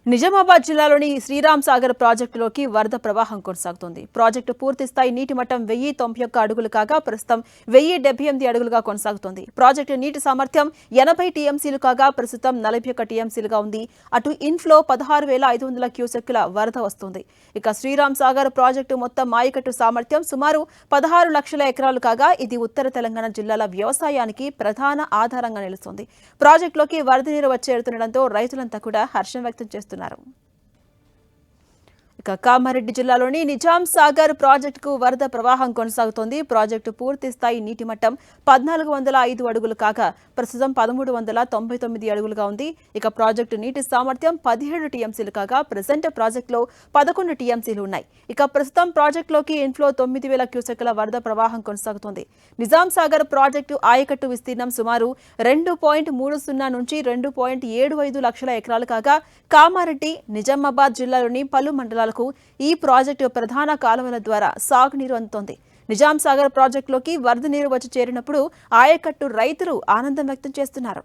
నిజామాబాద్ జిల్లాలోని శ్రీరామ్ సాగర్ ప్రాజెక్టులోకి వరద ప్రవాహం కొనసాగుతోంది. ప్రాజెక్టు పూర్తి స్థాయి నీటి మట్టం 1091 అడుగులు కాగా ప్రస్తుతం 1078 అడుగులుగా కొనసాగుతోంది. ప్రాజెక్టు నీటి సామర్థ్యం 80 టీఎంసీలు కాగా ప్రస్తుతం 41 టీఎంసీలుగా ఉంది. అటు ఇన్ఫ్లో 16,500 క్యూసెక్కుల వరద వస్తుంది. ఇక శ్రీరామ్ సాగర్ ప్రాజెక్టు మొత్తం ఆయకట్టు సామర్థ్యం సుమారు 16 లక్షల ఎకరాలు కాగా ఇది ఉత్తర తెలంగాణ జిల్లాల వ్యవసాయానికి ప్రధాన ఆధారంగా నిలుస్తుంది. ప్రాజెక్టులోకి వరద నీరు వచ్చేరుతుండటంతో రైతులంతా కూడా హర్షం వ్యక్తం చేస్తున్నారు. ఇక కామారెడ్డి జిల్లాలోని నిజాం సాగర్ ప్రాజెక్టుకు వరద ప్రవాహం కొనసాగుతోంది. ప్రాజెక్టు పూర్తి స్థాయి నీటి మట్టం 1405 అడుగులు కాగా ప్రస్తుతం 1399 అడుగులుగా ఉంది. ఇక ప్రాజెక్టు నీటి సామర్థ్యం 17 టీఎంసీలు కాగా ప్రజెంట్ ప్రాజెక్టులో 11 టీఎంసీలు ఉన్నాయి. ఇక ప్రస్తుతం ప్రాజెక్టులోకి ఇన్ఫ్లో 9000 క్యూసెక్కుల వరద ప్రవాహం కొనసాగుతోంది. నిజాం సాగర్ ప్రాజెక్టు ఆయకట్టు విస్తీర్ణం సుమారు 2.30 నుంచి 2.75 లక్షల ఎకరాలు కాగా కామారెడ్డి, నిజామాబాద్ జిల్లాలోని పలు మండలాలకు ఈ ప్రాజెక్టు ప్రధాన కాలువల ద్వారా సాగునీరు అందుతోంది. నిజాం సాగర్ ప్రాజెక్టులోకి వరద నీరు వచ్చి చేరినప్పుడు ఆయకట్టు రైతులు ఆనందం వ్యక్తం చేస్తున్నారు.